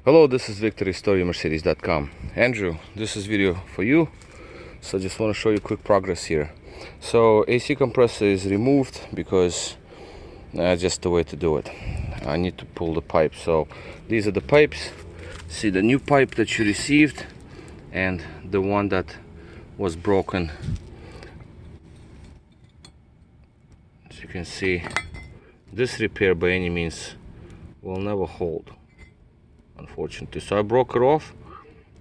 Hello, this is Victor, StoryMercedes.com. Andrew, this is video for you. So I just want to show you quick progress here. So AC compressor is removed because just the way to do it. I need to pull the pipe. So these are the pipes. See the new pipe that you received and the one that was broken. As you can see, this repair by any means will never hold, unfortunately. So I broke it off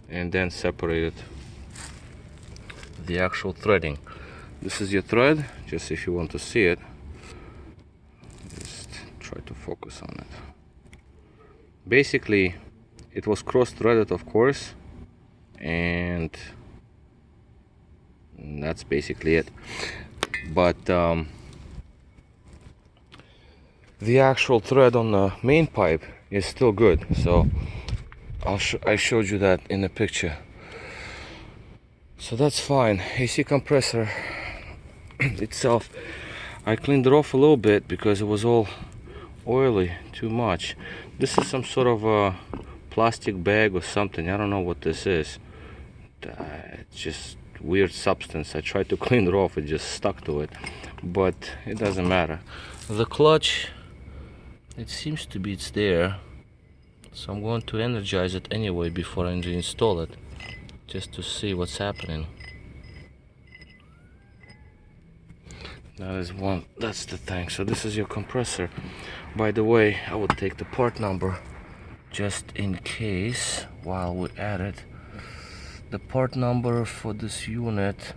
and then separated the actual threading. This is your thread, just if you want to see it. Just try to focus on it. Basically, it was cross-threaded, of course, and that's basically it. But the actual thread on the main pipe is still good. So I showed you that in the picture. So that's fine. AC compressor itself, I cleaned it off a little bit because it was all oily, too much. This is some sort of a plastic bag or something. I don't know what this is. It's just weird substance. I tried to clean it off, it just stuck to it, but it doesn't matter. The clutch, it seems to be it's there, so I'm going to energize it anyway before I reinstall it, just to see what's happening. That is one, that's the thing. So this is your compressor. By the way, I would take the part number just in case while we're at it. The part number for this unit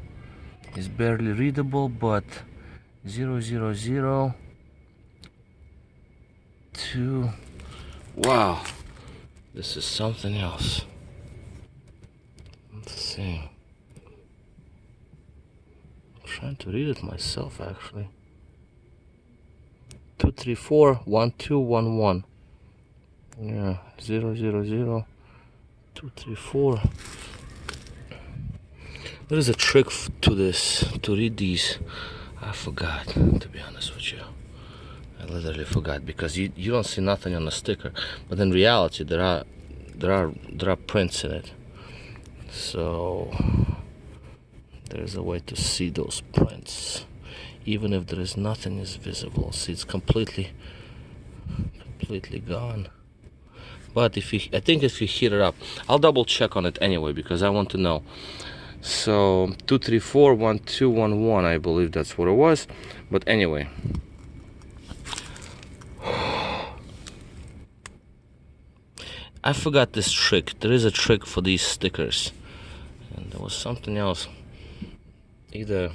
is barely readable, but 0002. Wow, this is something else. Let's see. I'm trying to read it myself, actually. 2341211. Yeah, 000234. There is a trick to this, to read these. I forgot, to be honest with you. I literally forgot, because you don't see nothing on the sticker, but in reality there are prints in it. So there's a way to see those prints, even if there is nothing is visible. See, it's completely gone. But I think if you heat it up, I'll double check on it anyway because I want to know. So 2341211, I believe that's what it was. But anyway, I forgot this trick. There is a trick for these stickers, and there was something else. Either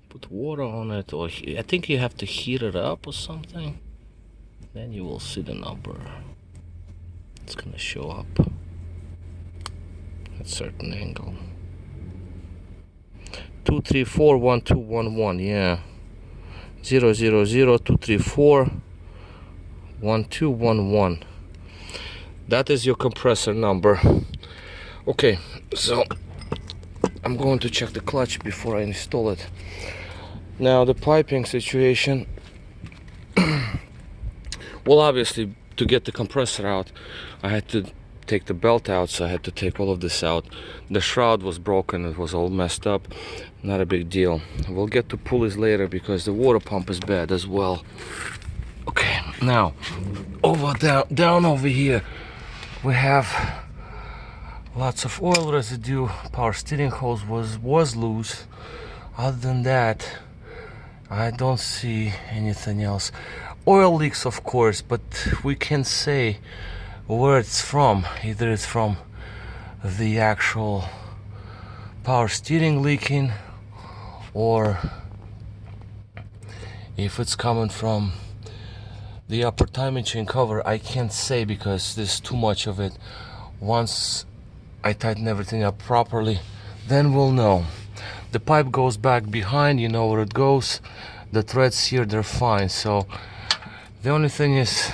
put water on it, or I think you have to heat it up or something. Then you will see the number. It's gonna show up at a certain angle. 2341211, yeah. 0002341211. That is your compressor number. Okay, so I'm going to check the clutch before I install it. Now the piping situation. Well, obviously, to get the compressor out, I had to take the belt out, so I had to take all of this out. The shroud was broken, it was all messed up. Not a big deal. We'll get to pulleys later because the water pump is bad as well. Okay, now down over here we have lots of oil residue. Power steering hose was loose. Other than that, I don't see anything else. Oil leaks, of course, but we can say where it's from. Either it's from the actual power steering leaking, or if it's coming from the upper timing chain cover. I can't say because there's too much of it. Once I tighten everything up properly, then we'll know. The pipe goes back behind, you know where it goes. The threads here, they're fine. So the only thing is,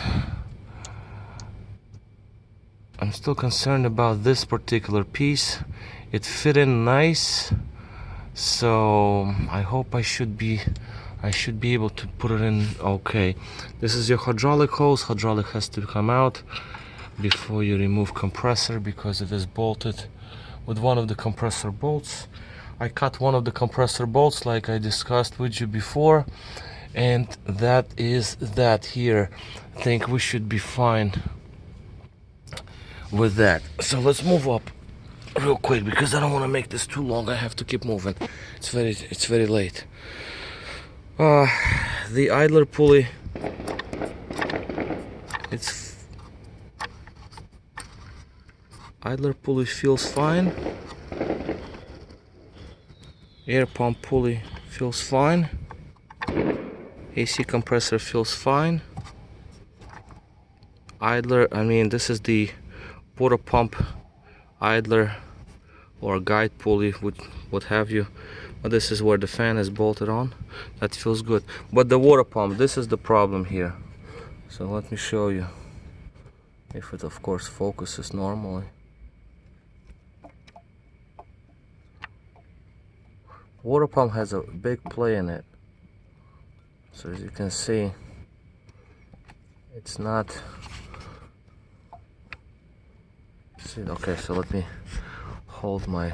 I'm still concerned about this particular piece. It fit in nice, so I hope I should be able to put it in okay. This is your hydraulic hose. Hydraulic has to come out. before you remove compressor, because it is bolted with one of the compressor bolts. I cut one of the compressor bolts like I discussed with you before, and that is that here. I think we should be fine with that. So let's move up real quick because I don't want to make this too long. I have to keep moving. It's very late. The idler pulley, idler pulley feels fine. Air pump pulley feels fine. AC compressor feels fine. Idler, I mean, this is the water pump idler or guide pulley, what have you. But this is where the fan is bolted on. That feels good. But the water pump, this is the problem here. So let me show you. If it, of course, focuses normally. Water pump has a big play in it. So as you can see, it's not. See, okay, so let me hold my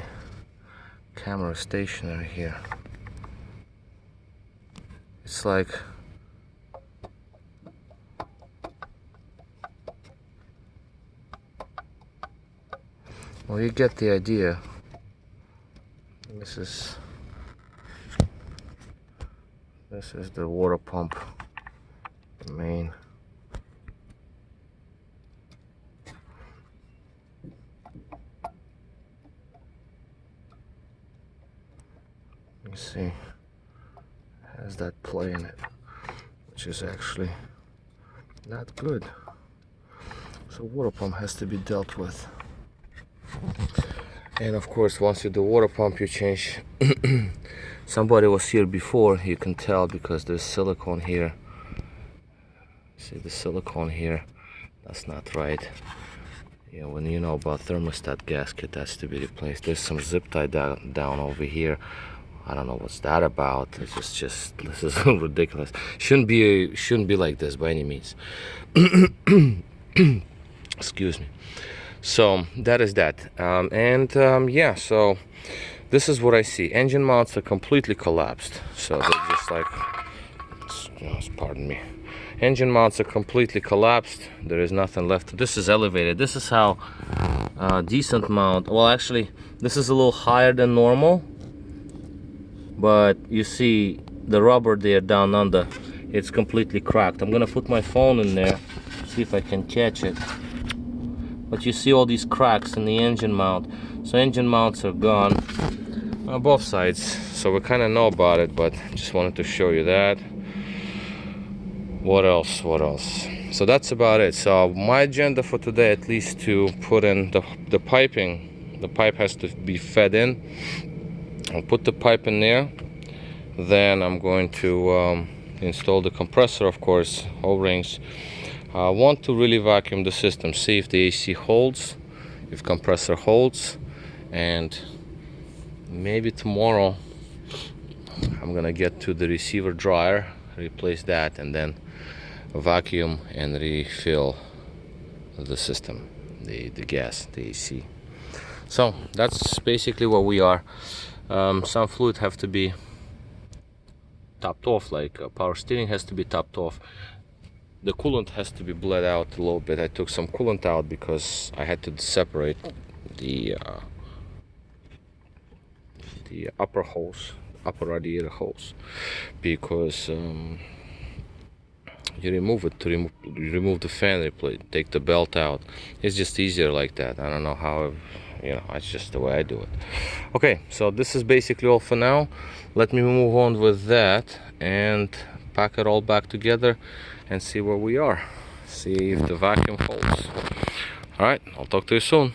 camera stationary here. It's like well, you get the idea. This is the water pump, the main. You see, has that play in it, which is actually not good. So water pump has to be dealt with. And of course, once you do water pump, you change. Somebody was here before, you can tell because there's silicone here. See the silicone here? That's not right. Yeah, when you know about thermostat gasket, that's to be replaced. There's some zip tie down over here. I don't know what's that about. It's just this is ridiculous. Shouldn't be like this by any means. Excuse me. So that is that. Yeah, so this is what I see. Engine mounts are completely collapsed. So they're just like, pardon me. Engine mounts are completely collapsed. There is nothing left. This is elevated. This is how decent mount. Well, actually, this is a little higher than normal. But you see the rubber there down under, it's completely cracked. I'm gonna put my phone in there, see if I can catch it. But you see all these cracks in the engine mount. So engine mounts are gone on both sides. So we kind of know about it, but just wanted to show you that. What else? So that's about it. So my agenda for today, at least, to put in the piping. The pipe has to be fed in. I'll put the pipe in there. Then I'm going to install the compressor, of course, O-rings. I want to really vacuum the system, see if the AC holds, if compressor holds, and maybe tomorrow I'm gonna get to the receiver dryer, replace that, and then vacuum and refill the system, the gas, the AC. So that's basically where we are. Some fluid have to be topped off, like power steering has to be topped off. The coolant has to be bled out a little bit. I took some coolant out because I had to separate the upper hose, upper radiator hose, because you remove it to remove the fan plate, take the belt out. It's just easier like that. I don't know how, you know, it's just the way I do it. Okay, so this is basically all for now. Let me move on with that and pack it all back together and see where we are, see if the vacuum holds. All right, I'll talk to you soon.